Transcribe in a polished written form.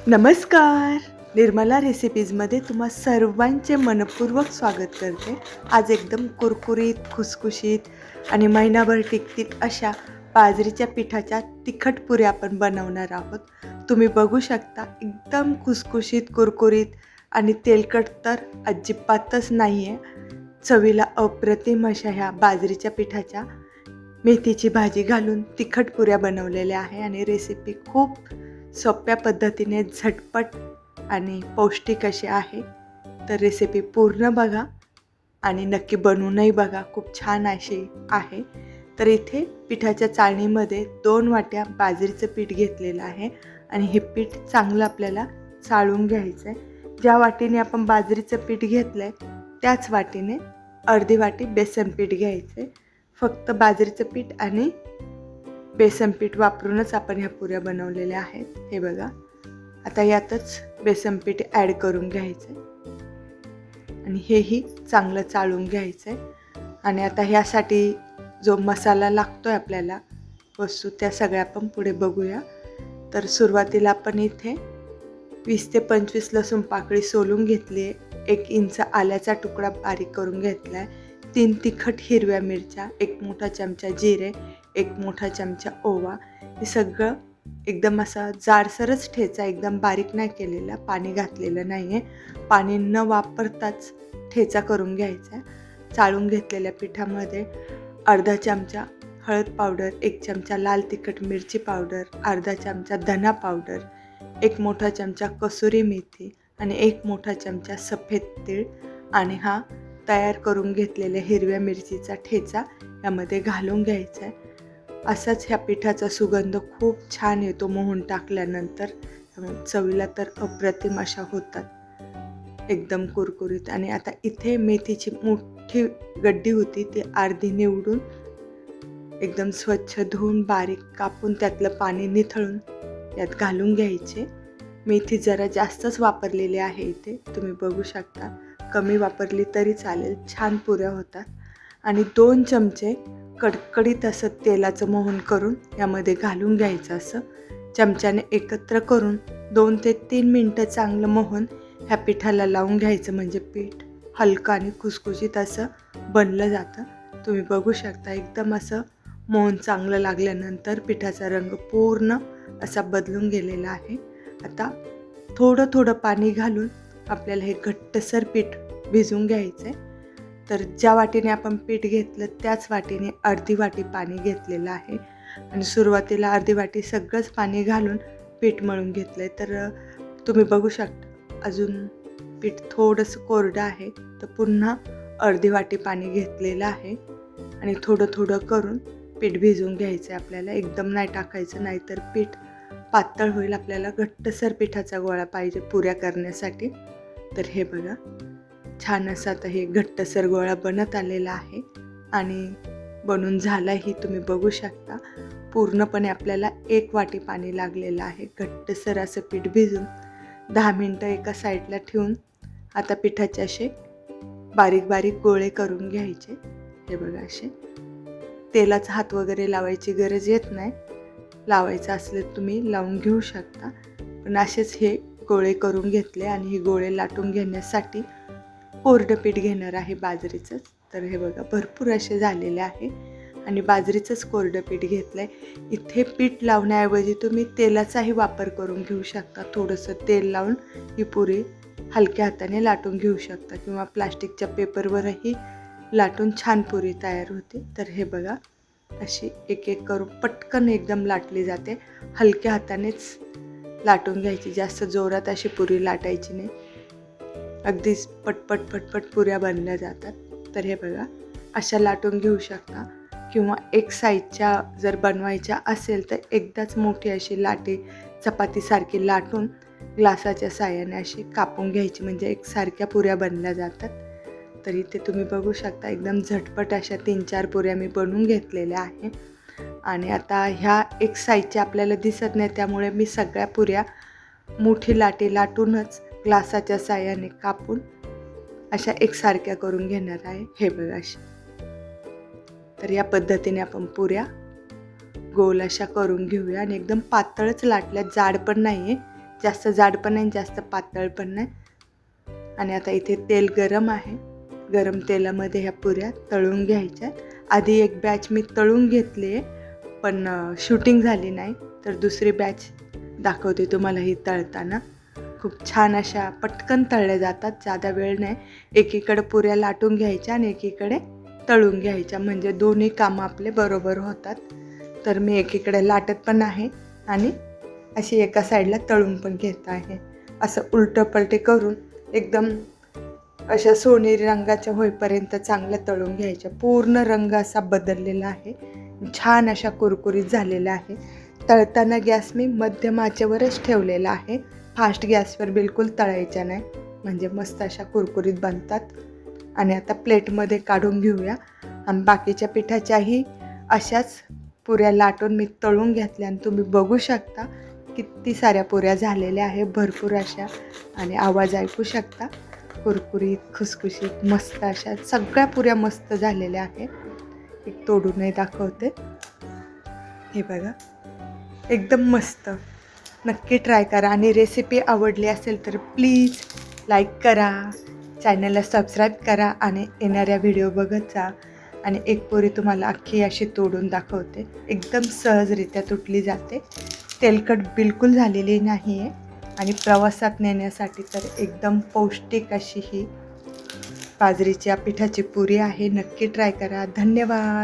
नमस्कार. निर्मला रेसिपीजमध्ये तुम्हा सर्वांचे मनपूर्वक स्वागत करते. आज एकदम कुरकुरीत, खुसखुशीत आणि महिनाभर टिकतील अशा बाजरीच्या पिठाच्या तिखट पुऱ्या आपण बनवणार आहोत. तुम्ही बघू शकता एकदम खुसखुशीत, कुरकुरीत आणि तेलकट तर अजिबातच नाही आहे. चवीला अप्रतिम अशा ह्या बाजरीच्या पिठाच्या मेथीची भाजी घालून तिखट पुऱ्या बनवलेल्या आहे आणि रेसिपी खूप सोप्या पद्धतीने झटपट आणि पौष्टिक अशी आहे. तर रेसिपी पूर्ण बघा आणि नक्की बनवूनही बघा, खूप छान अशी आहे. तर इथे पिठाच्या चाळणीमध्ये 2 वाट्या बाजरीचं पीठ घेतलेलं आहे आणि हे पीठ चांगलं आपल्याला चाळून घ्यायचं आहे. ज्या वाटीने आपण बाजरीचं पीठ घेतलं आहे त्याच वाटीने अर्धी वाटी बेसन पीठ घ्यायचं आहे. फक्त बाजरीचं पीठ आणि बेसन पीठ वापरूनच आपण ह्या पुऱ्या बनवलेल्या आहेत. हे बघा, आता यातच बेसन पीठ ॲड करून घ्यायचं आहे आणि हेही चांगलं चाळून घ्यायचं आहे. आणि आता ह्यासाठी जो मसाला लागतो आहे आपल्याला वस्तू, त्या सगळ्या आपण पुढे बघूया. तर सुरुवातीला आपण इथे 20 ते 25 लसूण पाकळी सोलून घेतली आहे. 1 इंच आल्याचा तुकडा बारीक करून घेतला आहे. 3 तिखट हिरव्या मिरच्या, 1 मोठा चमचा जिरे, 1 मोठा चमचा ओवा. हे सगळं एकदम असा जाडसरच ठेचा, एकदम बारीक नाही केलेला, पाणी घातलेलं नाही आहे. पाणी न वापरताच ठेचा करून घ्यायचा आहे. चाळून घेतलेल्या पिठामध्ये अर्धा चमचा हळद पावडर, 1 चमचा लाल तिखट मिरची पावडर, अर्धा चमचा धना पावडर, 1 मोठा चमचा कसुरी मेथी आणि 1 मोठा चमचा सफेद तीळ आणि हा तयार करून घेतलेल्या हिरव्या मिरचीचा ठेचा यामध्ये घालून घ्यायचा आहे. असाच ह्या पिठाचा सुगंध खूप छान येतो मोहन टाकल्यानंतर. चवीला तर अप्रतिम अशा होतात, एकदम कुरकुरीत. आणि आता इथे मेथीची मोठी गड्डी होती, ती अर्धी निवडून एकदम स्वच्छ धुवून बारीक कापून त्यातलं पाणी निथळून यात घालून घ्यायचे. मेथी जरा जास्तच वापरलेली आहे इथे, तुम्ही बघू शकता. कमी वापरली तरी चालेल, छान पुऱ्या होतात. आणि 2 चमचे कडकडीत असं तेलाचं मोहन करून यामध्ये घालून घ्यायचं. असं चमच्याने एकत्र करून 2 ते 3 मिनटं चांगलं मोहन ह्या पिठाला लावून घ्यायचं, म्हणजे पीठ हलकं आणि खुसखुशीत असं बनलं जातं. तुम्ही बघू शकता एकदम असं मोहन चांगलं लागल्यानंतर पिठाचा रंग पूर्ण असा बदलून गेलेला आहे. आता थोडं थोडं पाणी घालून आपल्याला हे घट्टसर पीठ भिजवून घ्यायचं आहे. तर ज्या वाटीने आपण पीठ घेतलं त्याच वाटीने अर्धी वाटी पाणी घेतलेलं आहे आणि सुरुवातीला अर्धी वाटी सगळंच पाणी घालून पीठ मळून घेतलं आहे. तर तुम्ही बघू शकता अजून पीठ थोडंसं कोरडं आहे, तर पुन्हा अर्धी वाटी पाणी घेतलेलं आहे आणि थोडं थोडं करून पीठ भिजवून घ्यायचं आहे आपल्याला. एकदम नाही टाकायचं, नाहीतर पीठ पातळ होईल. आपल्याला घट्टसर पिठाचा गोळा पाहिजे पुऱ्या करण्यासाठी. तर हे बघा, छान असा आता हे घट्टसर गोळा बनत आलेला आहे आणि बनून झालाही, तुम्ही बघू शकता. पूर्णपणे आपल्याला 1 वाटी पाणी लागलेलं आहे. घट्टसर असं पीठ भिजून 10 मिनटं एका साईडला ठेवून आता पिठाचे असे बारीक बारीक गोळे करून घ्यायचे. हे बघा, असे तेलाचा हात वगैरे लावायची गरज येत नाही. लावायचं असलं तुम्ही लावून घेऊ शकता, पण असेच हे गोळे करून घेतले. आणि हे गोळे लाटून घेण्यासाठी कोरडं पीठ घेणार आहे बाजरीचंच. तर हे बघा, भरपूर असे झालेले आहे आणि बाजरीचंच कोरडं पीठ घेतलं आहे. इथे पीठ लावण्याऐवजी तुम्ही तेलाचाही वापर करून घेऊ शकता. थोडंसं तेल लावून ही पुरी हलक्या हाताने लाटून घेऊ शकता किंवा प्लास्टिकच्या पेपरवरही लाटून छान पुरी तयार होते. तर हे बघा, अशी एक एक करून पटकन एकदम लाटली जाते. हलक्या हातानेच लाटून घ्यायची, जास्त जोरात अशी पुरी लाटायची नाही. अगदीच पटपट पटपट पुऱ्या बनल्या जातात. तर हे बघा, अशा लाटून घेऊ शकता किंवा एक साईजच्या जर बनवायच्या असेल तर एकदाच मोठी अशी लाटी चपातीसारखी लाटून ग्लासाच्या साहाय्याने अशी कापून घ्यायची, म्हणजे एकसारख्या पुऱ्या बनल्या जातात. तर इथे तुम्ही बघू शकता एकदम झटपट अशा 3-4 पुऱ्या मी बनवून घेतलेल्या आहे. आणि आता ह्या एक साईजच्या आपल्याला दिसत नाही, त्यामुळे मी सगळ्या पुऱ्या मोठी लाटी लाटूनच ग्लासाच्या साहाय्याने कापून अशा एकसारख्या करून घेणार आहे. हे बघा अशी. तर या पद्धतीने आपण पुऱ्या गोल अशा करून घेऊया आणि एकदम पातळच लाटल्या, जाड पण नाही आहे, जास्त जाड पण नाही, जास्त पातळ पण नाही. आणि आता इथे तेल गरम आहे. गरम तेलामध्ये ह्या पुऱ्या तळून घ्यायच्या. आधी एक बॅच मी तळून घेतली आहे, पण शूटिंग झाली नाही, तर दुसरी बॅच दाखवते तुम्हाला ही तळताना. खूप छान अशा पटकन तळल्या जातात, जादा वेळ नाही. एकीकडे पुऱ्या लाटून घ्यायच्या आणि एकीकडे तळून घ्यायच्या, म्हणजे दोन्ही कामं आपले बरोबर होतात. तर मी एकीकडे लाटत पण आहे आणि अशी एका साईडला तळून पण घेत आहे. असं उलटं पलटे करून एकदम अशा सोनेरी रंगाच्या होईपर्यंत चांगल्या तळून घ्यायच्या. पूर्ण रंग असा बदललेला आहे, छान अशा कुरकुरीत झालेल्या आहे. तळताना गॅस मी मध्यम आचेवरच ठेवलेला आहे. फास्ट गॅसवर बिलकुल तळायच्या नाही, म्हणजे मस्त अशा कुरकुरीत बनतात. आणि आता प्लेटमध्ये काढून घेऊया. आणि बाकीच्या पिठाच्याही अशाच पुऱ्या लाटून मी तळून घेतल्या आणि तुम्ही बघू शकता किती साऱ्या पुऱ्या झालेल्या आहे, भरपूर अशा. आणि आवाज ऐकू शकता, कुरकुरीत खुसखुशीत मस्त अशा सगळ्या पुऱ्या मस्त झालेल्या आहे. एक तोडूनही दाखवते. हे बघा, एकदम मस्त. नक्की ट्राय करा आणि रेसिपी आवडली असेल तर प्लीज लाईक करा, चॅनलला सबस्क्राईब करा आणि येणाऱ्या व्हिडिओ बघत जा. आणि एक पुरी तुम्हाला अख्खी अशी तोडून दाखवते. एकदम सहजरित्या तुटली जाते, तेलकट बिलकुल झालेली नाही आहे. आणि प्रवासात नेण्यासाठी तर एकदम पौष्टिक अशी ही बाजरीच्या पिठाची पुरी आहे. नक्की ट्राय करा. धन्यवाद.